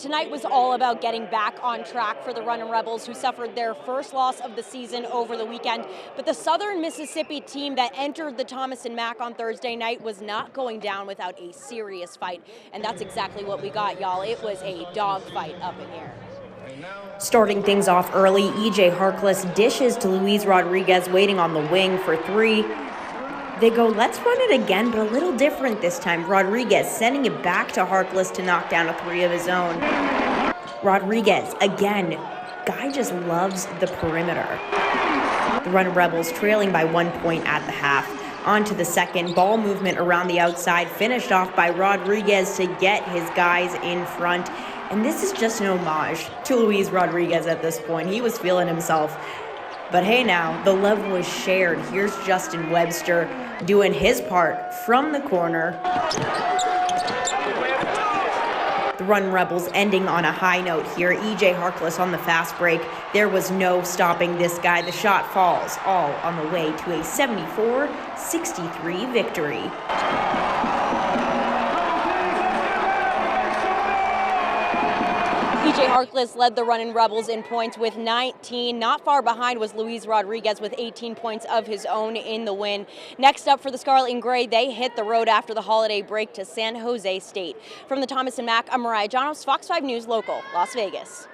Tonight was all about getting back on track for the Runnin' Rebels, who suffered their first loss of the season over the weekend. But the Southern Mississippi team that entered the Thomas and Mack on Thursday night was not going down without a serious fight. And that's exactly what we got, y'all. It was a dogfight up in here. Starting things off early, EJ Harkless dishes to Luis Rodriguez, waiting on the wing for three. They go, let's run it again, but a little different this time. Rodriguez sending it back to Harkless to knock down a three of his own. Rodriguez, again, guy just loves the perimeter. The Runnin' Rebels trailing by 1 point at the half. On to the second, ball movement around the outside, finished off by Rodriguez to get his guys in front. And this is just an homage to Luis Rodriguez at this point. He was feeling himself. But hey now, the love was shared. Here's Justin Webster doing his part from the corner. The Runnin' Rebels ending on a high note here. EJ Harkless on the fast break. There was no stopping this guy. The shot falls, all on the way to a 74-63 victory. EJ Harkless led the Runnin' Rebels in points with 19. Not far behind was Luis Rodriguez with 18 points of his own in the win. Next up for the Scarlet and Gray, they hit the road after the holiday break to San Jose State. From the Thomas and Mack, I'm Mariah Janos, Fox 5 News Local, Las Vegas.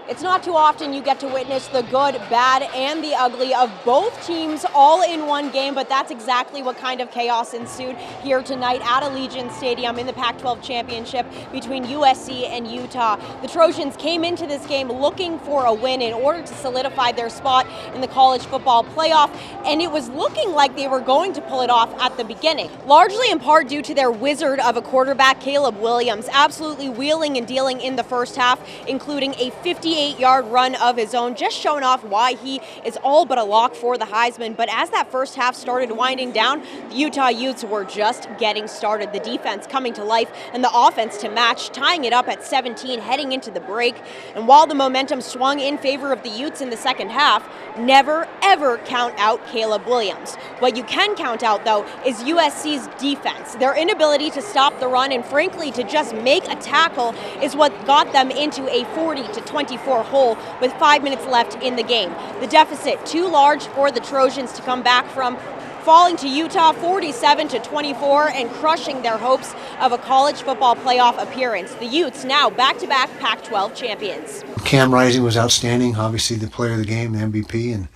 It's not too often you get to witness the good, bad, and the ugly of both teams all in one game, but that's exactly what kind of chaos ensued here tonight at Allegiant Stadium in the Pac-12 championship between USC and Utah. The Trojans came into this game looking for a win in order to solidify their spot in the college football playoff, and it was looking like they were going to pull it off at the beginning, largely in part due to their wizard of a quarterback, Caleb Williams, absolutely wheeling and dealing in the first half, including a 58-yard run of his own, just showing off why he is all but a lock for the Heisman. But as that first half started winding down, the Utah Utes were just getting started. The defense coming to life and the offense to match, tying it up at 17 heading into the break. And while the momentum swung in favor of the Utes in the second half, never, ever count out Caleb Williams. What you can count out, though, is USC's defense. Their inability to stop the run and, frankly, to just make a tackle is what got them into a 40-24 hole with 5 minutes left in the game. The deficit too large for the Trojans to come back from, falling to Utah 47-24 and crushing their hopes of a college football playoff appearance. The Utes now back-to-back Pac-12 champions. Cam Rising was outstanding, obviously the player of the game, the MVP,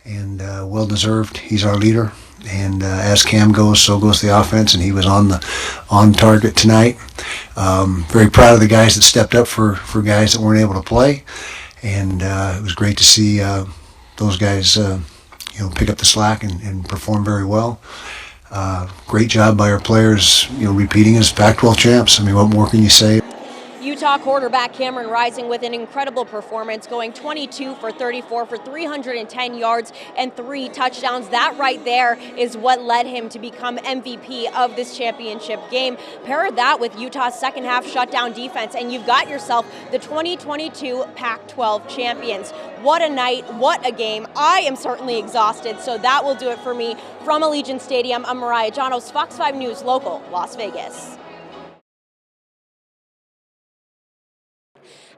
and well-deserved. He's our leader, and as Cam goes, so goes the offense, and he was on target tonight. Very proud of the guys that stepped up for guys that weren't able to play, and it was great to see those guys pick up the slack and perform very well. Great job by our players, repeating as Pac-12 champs. I mean, what more can you say? Utah quarterback Cameron Rising with an incredible performance, going 22 for 34 for 310 yards and 3 touchdowns. That right there is what led him to become MVP of this championship game. Pair that with Utah's second half shutdown defense, and you've got yourself the 2022 Pac-12 champions. What a night, what a game. I am certainly exhausted, so that will do it for me. From Allegiant Stadium, I'm Mariah Janos, Fox 5 News Local, Las Vegas.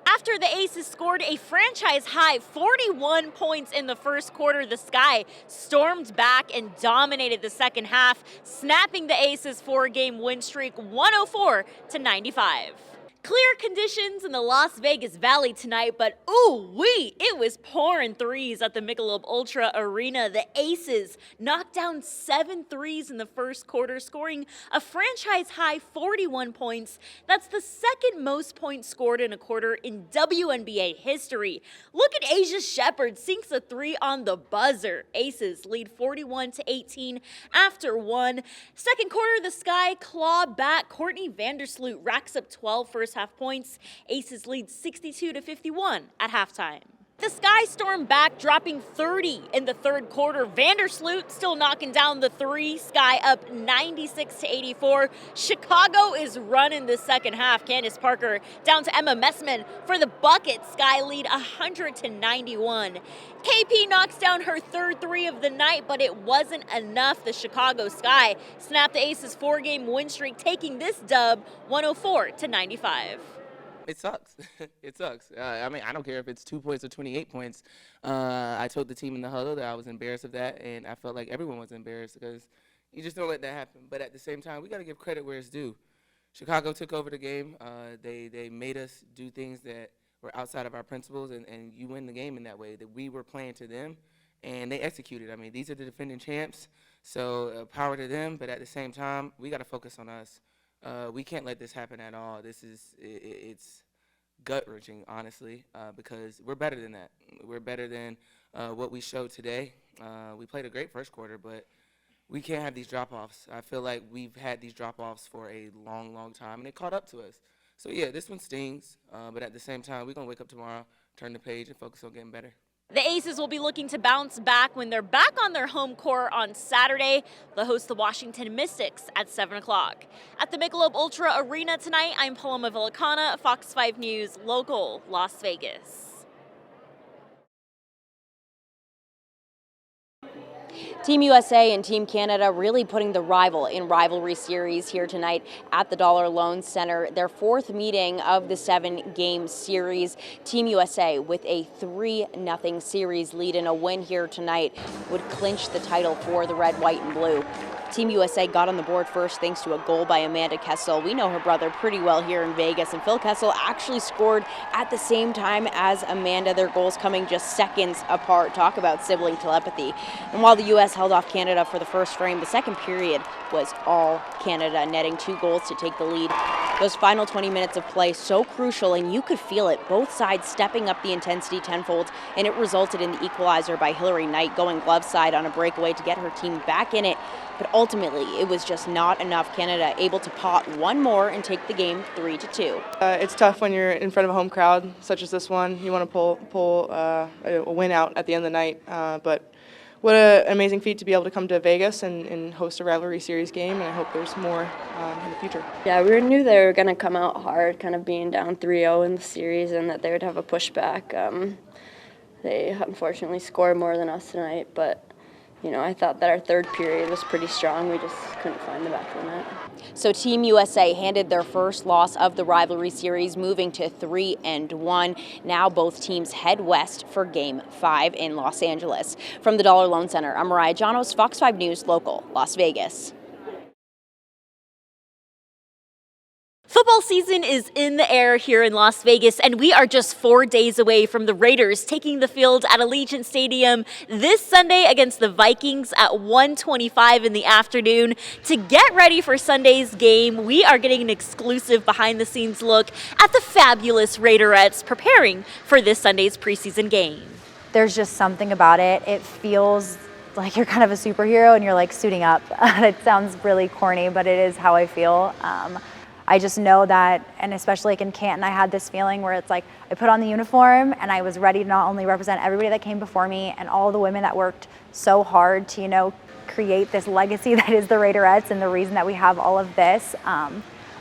After the Aces scored a franchise-high 41 points in the first quarter, the Sky stormed back and dominated the second half, snapping the Aces 4-game win streak 104-95. Clear conditions in the Las Vegas Valley tonight, but ooh-wee, it was pouring threes at the Michelob Ultra Arena. The Aces knocked down 7 threes in the first quarter, scoring a franchise-high 41 points. That's the second most points scored in a quarter in WNBA history. Look at Asia Shepherd sinks a 3 on the buzzer. Aces lead 41-18 after 1. Second quarter, the Sky claw back. Courtney Vandersloot racks up 12 first half points. Aces lead 62-51 at halftime. The Sky stormed back, dropping 30 in the third quarter. Vandersloot still knocking down the three. Sky up 96-84. Chicago is running the second half. Candace Parker down to Emma Messman for the bucket. Sky lead 100-91. KP knocks down her third three of the night, but it wasn't enough. The Chicago Sky snapped the Aces' 4-game win streak, taking this dub 104-95. It sucks. It sucks. I mean, I don't care if it's 2 points or 28 points. I told the team in the huddle that I was embarrassed of that, and I felt like everyone was embarrassed because you just don't let that happen. But at the same time, we got to give credit where it's due. Chicago took over the game. They made us do things that were outside of our principles, and you win the game in that way. That we were playing to them, and they executed. I mean, these are the defending champs, so power to them. But at the same time, we got to focus on us. We can't let this happen at all. It's gut-wrenching, honestly, because we're better than that. We're better than what we showed today. We played a great first quarter, but we can't have these drop-offs. I feel like we've had these drop-offs for a long, long time, and it caught up to us. So, yeah, this one stings, but at the same time, we're going to wake up tomorrow, turn the page, and focus on getting better. The Aces will be looking to bounce back when they're back on their home court on Saturday. They'll host the Washington Mystics at 7 o'clock. At the Michelob Ultra Arena tonight, I'm Paloma Villicana, Fox 5 News, local, Las Vegas. Team USA and Team Canada really putting the rival in rivalry series here tonight at the Dollar Loan Center. Their fourth meeting of the 7-game series. Team USA with a 3-0 series lead, and a win here tonight would clinch the title for the red, white, and blue. Team USA got on the board first thanks to a goal by Amanda Kessel. We know her brother pretty well here in Vegas, and Phil Kessel actually scored at the same time as Amanda, their goals coming just seconds apart. Talk about sibling telepathy. And while the U.S. held off Canada for the first frame, the second period was all Canada, netting 2 goals to take the lead. Those final 20 minutes of play, so crucial, and you could feel it. Both sides stepping up the intensity tenfold, and it resulted in the equalizer by Hillary Knight going glove side on a breakaway to get her team back in it. But ultimately, it was just not enough. Canada able to pot one more and take the game 3-2. It's tough when you're in front of a home crowd such as this one. You want to pull a win out at the end of the night. But what an amazing feat to be able to come to Vegas and host a rivalry series game, and I hope there's more in the future. Yeah, we knew they were going to come out hard, kind of being down 3-0 in the series, and that they would have a pushback. They unfortunately scored more than us tonight, but you know, I thought that our third period was pretty strong. We just couldn't find the back of the net. So Team USA handed their first loss of the rivalry series, moving to 3-1. Now both teams head west for Game 5 in Los Angeles. From the Dollar Loan Center, I'm Mariah Janos, Fox 5 News, local, Las Vegas. Football season is in the air here in Las Vegas, and we are just 4 days away from the Raiders taking the field at Allegiant Stadium this Sunday against the Vikings at 1:25 in the afternoon. To get ready for Sunday's game, we are getting an exclusive behind-the-scenes look at the fabulous Raiderettes preparing for this Sunday's preseason game. There's just something about it. It feels like you're kind of a superhero and you're like suiting up. It sounds really corny, but it is how I feel. I just know that, and especially like in Canton, I had this feeling where it's like I put on the uniform and I was ready to not only represent everybody that came before me and all the women that worked so hard to, you know, create this legacy that is the Raiderettes and the reason that we have all of this,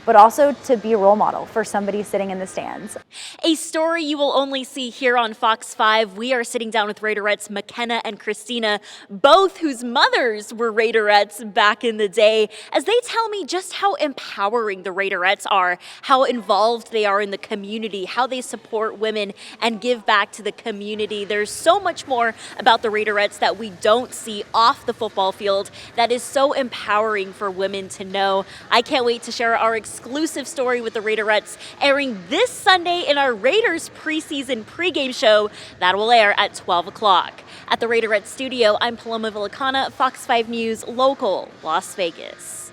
but also to be a role model for somebody sitting in the stands. A story you will only see here on Fox 5. We are sitting down with Raiderettes McKenna and Christina, both whose mothers were Raiderettes back in the day, as they tell me just how empowering the Raiderettes are, how involved they are in the community, how they support women and give back to the community. There's so much more about the Raiderettes that we don't see off the football field that is so empowering for women to know. I can't wait to share our exclusive story with the Raiderettes airing this Sunday in our Raiders preseason pregame show that will air at 12 o'clock. At the Raiderettes studio, I'm Paloma Villicana, Fox 5 News, local, Las Vegas.